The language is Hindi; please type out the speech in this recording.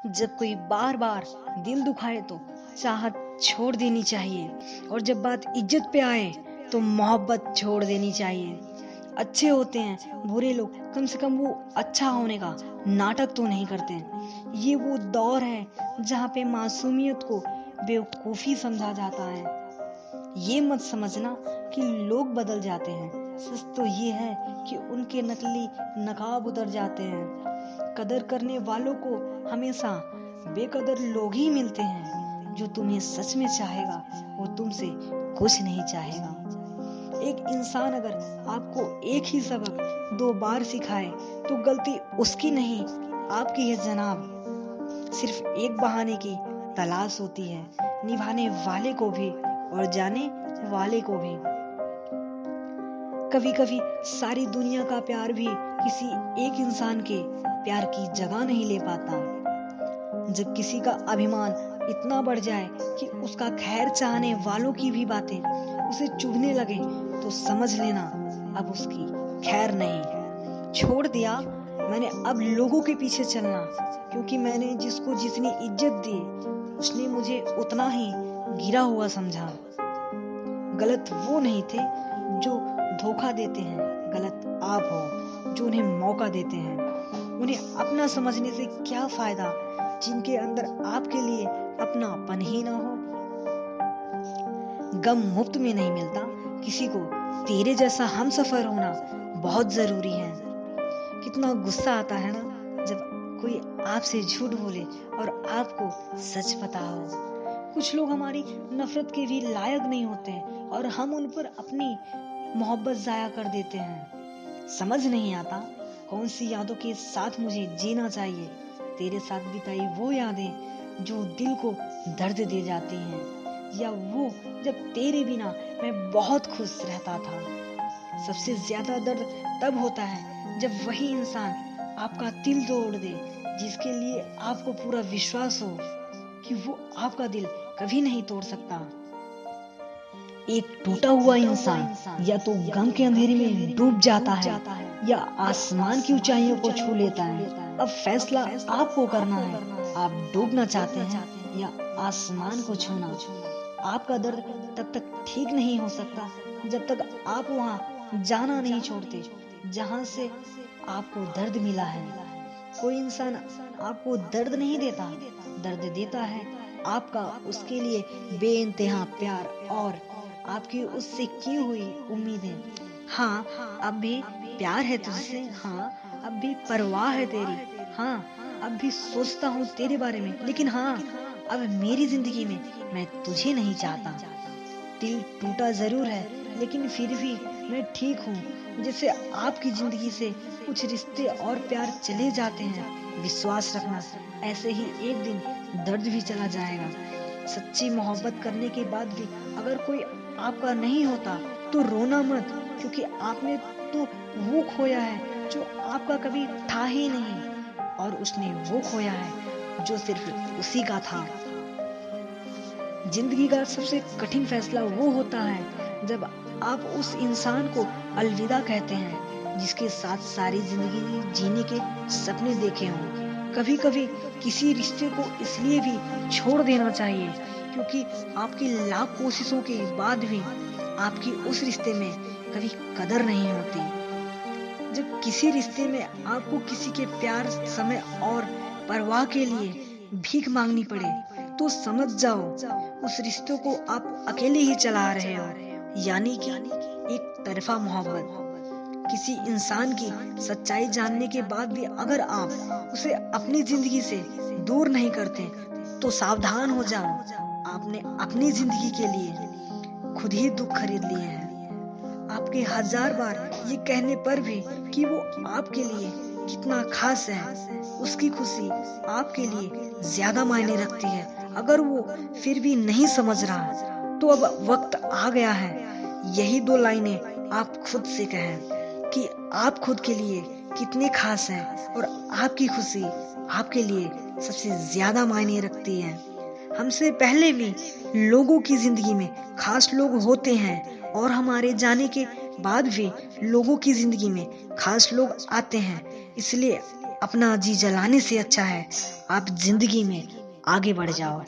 जब कोई बार बार दिल दुखाए तो चाहत छोड़ देनी चाहिए, और जब बात इज्जत पे आए तो मोहब्बत छोड़ देनी चाहिए। अच्छे होते हैं बुरे लोग, कम से कम वो अच्छा होने का नाटक तो नहीं करते। ये वो दौर है जहाँ पे मासूमियत को बेवकूफ़ी समझा जाता है। ये मत समझना कि लोग बदल जाते हैं, सच तो ये है कि उनके नकली नकाब उतर जाते हैं। कदर करने वालों को हमेशा बेकदर लोग ही मिलते हैं। जो तुम्हें सच में चाहेगा वो तुमसे कुछ नहीं चाहेगा। एक इंसान अगर आपको एक ही सबक 2 बार सिखाए तो गलती उसकी नहीं आपकी है जनाब। सिर्फ एक बहाने की तलाश होती है, निभाने वाले को भी और जाने वाले को भी। कभी कभी सारी दुनिया का प्यार भी किसी एक इंसान के प्यार की जगह नहीं ले पाता। जब किसी का अभिमान इतना बढ़ जाए कि उसका खैर चाहने वालों की भी बातें उसे चुभने लगे तो समझ लेना अब उसकी खैर नहीं। छोड़ दिया मैंने अब लोगों के पीछे चलना, क्योंकि मैंने जिसको जितनी इज्जत दी उसने मुझे उतना ही गिरा हुआ समझा। गलत वो नहीं थे जो धोखा देते हैं, गलत आप हो जो उन्हें मौका देते हैं। उन्हें अपना समझने से क्या फायदा जिनके अंदर आपके लिए अपनापन ही ना हो। गम मुफ्त में नहीं मिलता, किसी को तेरे जैसा हमसफर होना बहुत जरूरी है। कितना गुस्सा आता है ना जब कोई आपसे झूठ बोले और आपको सच पता हो। कुछ लोग हमारी नफरत के भी लायक नहीं होते और हम उन पर अपनी मोहब्बत जाया कर देते हैं। समझ नहीं आता कौन सी यादों के साथ मुझे जीना चाहिए। तेरे साथ बिताई वो यादें जो दिल को दर्द दे जाती हैं, या वो जब तेरे बिना मैं बहुत खुश रहता था। सबसे ज्यादा दर्द तब होता है जब वही इंसान आपका दिल तोड़ दे, जिसके लिए आपको पूरा विश्वास हो कि वो आपका दिल कभी नहीं तोड़ सकता। एक टूटा हुआ इंसान या तो गम के अंधेरे में डूब जाता है या आसमान की ऊंचाइयों को छू लेता है। अब फैसला आपको करना है, आप डूबना चाहते हैं या आसमान को छूना। आपका दर्द तब तक ठीक नहीं हो सकता जब तक आप वहां जाना नहीं छोड़ते जहां से आपको दर्द मिला है। कोई इंसान आपको दर्द नहीं देता, दर्द देता है आपका उसके लिए बेइंतहा प्यार और आपकी उससे की हुई उम्मीदें। हाँ, अब भी प्यार है तुझसे, हाँ अब भी परवाह है तेरी, हाँ अब भी सोचता हूँ तेरे बारे में, लेकिन हाँ अब मेरी जिंदगी में मैं तुझे नहीं चाहता। दिल टूटा जरूर है लेकिन फिर भी मैं ठीक हूँ। जैसे आपकी जिंदगी से कुछ रिश्ते और प्यार चले जाते हैं, विश्वास रखना ऐसे ही एक दिन दर्द भी चला जाएगा। सच्ची मोहब्बत करने के बाद भी अगर कोई आपका नहीं होता तो रोना मत, क्योंकि आपने तो वो खोया है जो आपका कभी था ही नहीं, और उसने वो खोया है जो सिर्फ उसी का था। जिंदगी का सबसे कठिन फैसला वो होता है जब आप उस इंसान को अलविदा कहते हैं जिसके साथ सारी जिंदगी जीने के सपने देखे हों। कभी कभी किसी रिश्ते को इसलिए भी छोड़ देना चाहिए क्योंकि आपकी लाख कोशिशों के बाद भी आपकी उस रिश्ते में कभी कदर नहीं होती। जब किसी रिश्ते में आपको किसी के प्यार, समय और परवाह के लिए भीख मांगनी पड़े तो समझ जाओ उस रिश्ते को आप अकेले ही चला रहे हो, यानी कि एक तरफा मोहब्बत। किसी इंसान की सच्चाई जानने के बाद भी अगर आप उसे अपनी जिंदगी से दूर नहीं करते तो सावधान हो जाओ, आपने अपनी जिंदगी के लिए खुद ही दुख खरीद लिए हैं। आपके 1000 बार ये कहने पर भी कि वो आपके लिए कितना खास है, उसकी खुशी आपके लिए ज्यादा मायने रखती है। अगर वो फिर भी नहीं समझ रहा तो अब वक्त आ गया है यही 2 लाइनें आप खुद से कहें कि आप खुद के लिए कितने खास हैं और आपकी खुशी आपके लिए सबसे ज्यादा मायने रखती है। हमसे पहले भी लोगों की जिंदगी में खास लोग होते हैं और हमारे जाने के बाद भी लोगों की जिंदगी में खास लोग आते हैं। इसलिए अपना जी जलाने से अच्छा है आप जिंदगी में आगे बढ़ जाओ।